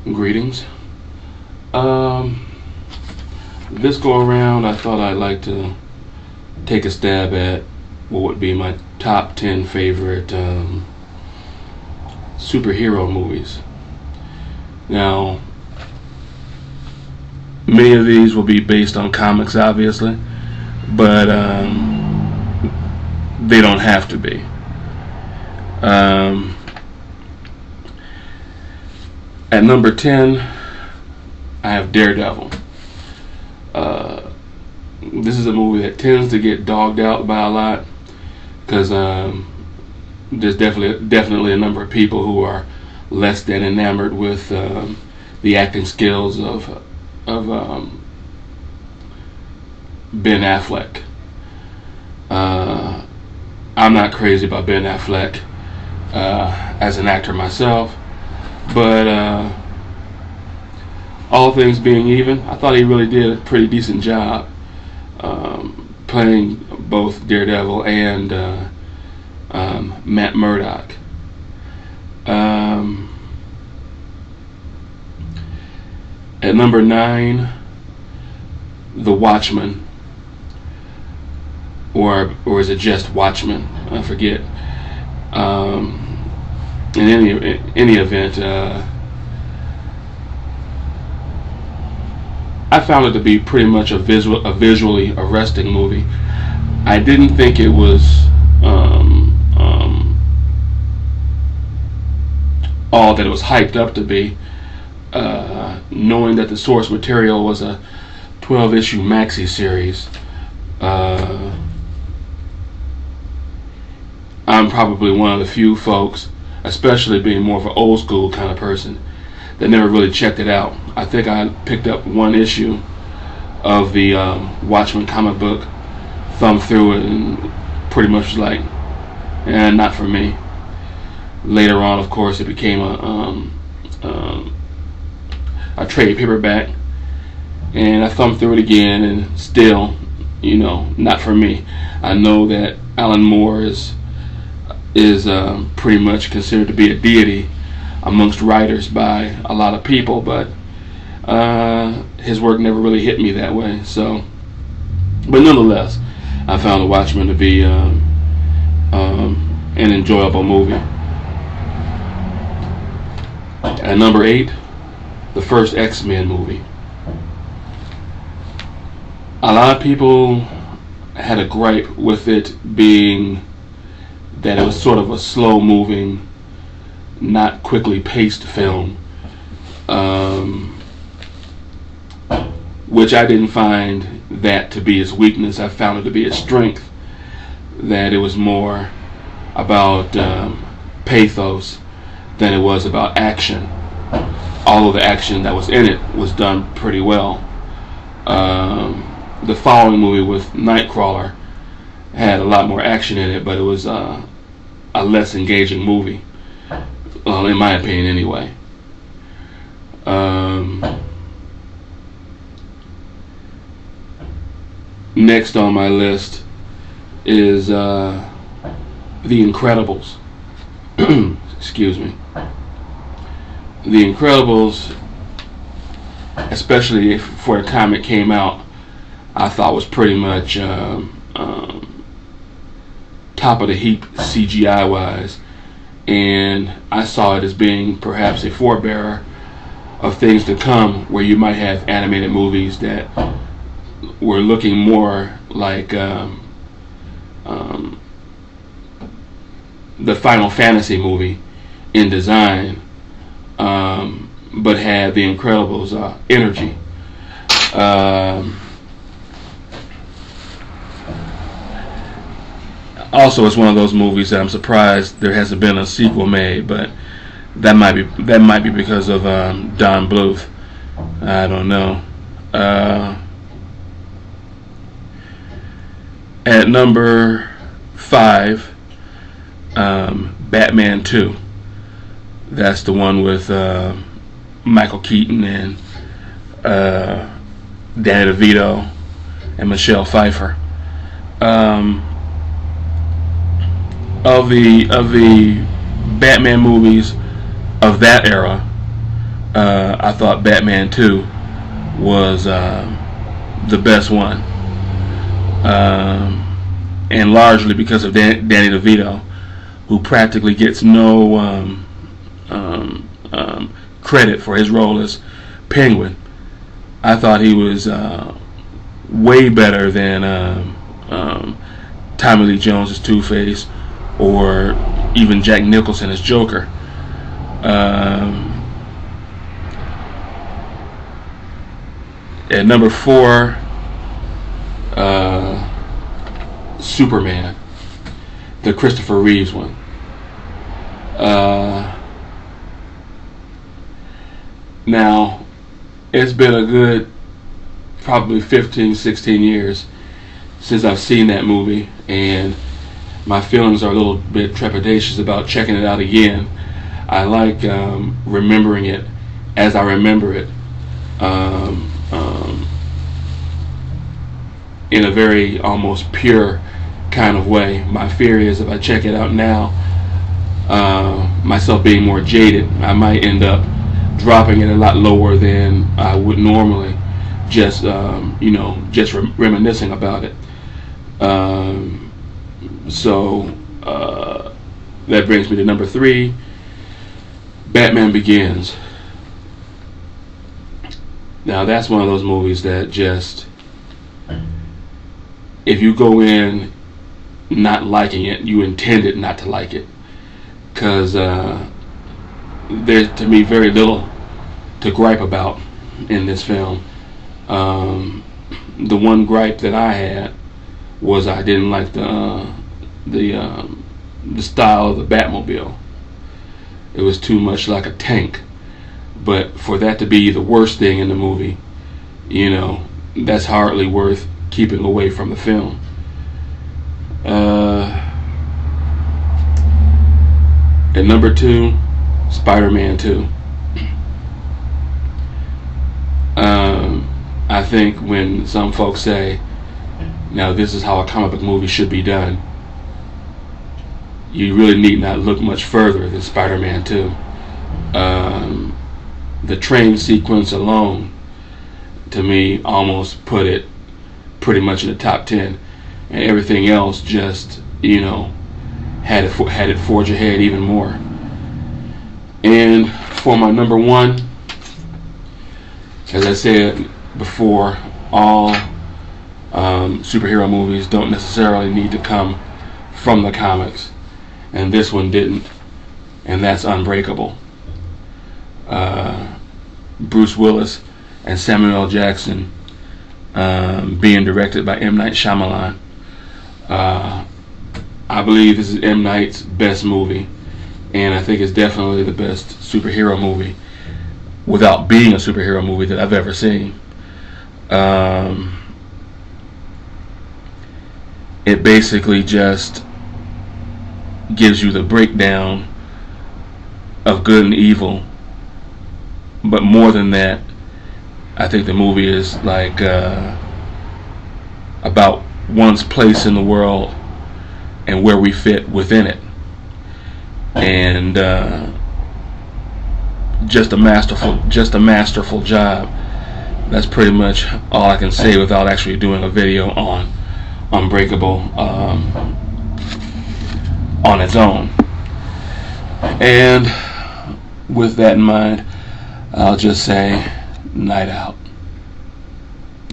Greetings. Um, this go around, I thought I'd like to take a stab at what would be my top 10 favorite superhero movies. Now, many of these will be based on comics, obviously, but they don't have to be. Um, at number 10, I have Daredevil. This is a movie that tends to get dogged out by a lot because there's definitely a number of people who are less than enamored with the acting skills of Ben Affleck. I'm not crazy about Ben Affleck as an actor myself, but all things being even, I thought he really did a pretty decent job playing both Daredevil and Matt Murdock. At number 9, The Watchmen, or is it just Watchmen? I forget. In any event, I found it to be pretty much a visually arresting movie. I didn't think it was all that it was hyped up to be. Knowing that the source material was a 12-issue maxi series, I'm probably one of the few folks, especially being more of an old school kind of person, that never really checked it out. I think I picked up one issue of the Watchmen comic book, thumbed through it, and pretty much was like, not for me. Later on, of course, it became a trade paperback, and I thumbed through it again, and still, not for me. I know that Alan Moore is pretty much considered to be a deity amongst writers by a lot of people, but his work never really hit me that way. So, but nonetheless, I found The Watchmen to be an enjoyable movie. At number 8, the first X-Men movie. A lot of people had a gripe with it being that it was sort of a slow-moving, not quickly paced film, which I didn't find that to be its weakness. I found it to be its strength, that it was more about pathos than it was about action, although the action that was in it was done pretty well. The following movie with Nightcrawler had a lot more action in it, but it was a less engaging movie, well, in my opinion anyway. Next on my list is The Incredibles. Excuse me. The Incredibles, especially before the comic came out, I thought was pretty much top of the heap CGI wise, and I saw it as being perhaps a forebearer of things to come, where you might have animated movies that were looking more like the Final Fantasy movie in design, but had the Incredibles energy. Also, it's one of those movies that I'm surprised there hasn't been a sequel made, but that might be because of Don Bluth. I don't know. At number 5, Batman 2. That's the one with Michael Keaton and Danny DeVito and Michelle Pfeiffer. Of the Batman movies of that era, I thought Batman 2 was the best one, and largely because of Danny DeVito, who practically gets no credit for his role as Penguin. I thought he was way better than Tommy Lee Jones as Two-Face, or even Jack Nicholson as Joker. At number 4, Superman, the Christopher Reeves one. Now, it's been a good probably 15, 16 years since I've seen that movie, and my feelings are a little bit trepidatious about checking it out again. I like remembering it as I remember it, in a very almost pure kind of way. My fear is if I check it out now, myself being more jaded, I might end up dropping it a lot lower than I would normally, just reminiscing about it. So that brings me to number 3, Batman Begins. Now that's one of those movies that just, if you go in not liking it, you intended not to like it, because there's, to me, very little to gripe about in this film. The one gripe that I had was I didn't like the style of the Batmobile. It was too much like a tank. But for that to be the worst thing in the movie, that's hardly worth keeping away from the film. At number 2, Spider-Man 2. I think when some folks say, now this is how a comic book movie should be done, you really need not look much further than Spider-Man 2. The train sequence alone, to me, almost put it pretty much in the top 10, and everything else just, had it forge ahead even more. And for my number 1, as I said before, all superhero movies don't necessarily need to come from the comics, and this one didn't, and that's Unbreakable. Bruce Willis and Samuel L. Jackson, being directed by M. Night Shyamalan. I believe this is M. Night's best movie, and I think it's definitely the best superhero movie, without being a superhero movie, that I've ever seen. It basically just gives you the breakdown of good and evil, but more than that, I think the movie is like about one's place in the world and where we fit within it, and just a masterful job. That's pretty much all I can say without actually doing a video on Unbreakable on its own. And with that in mind, I'll just say, night out.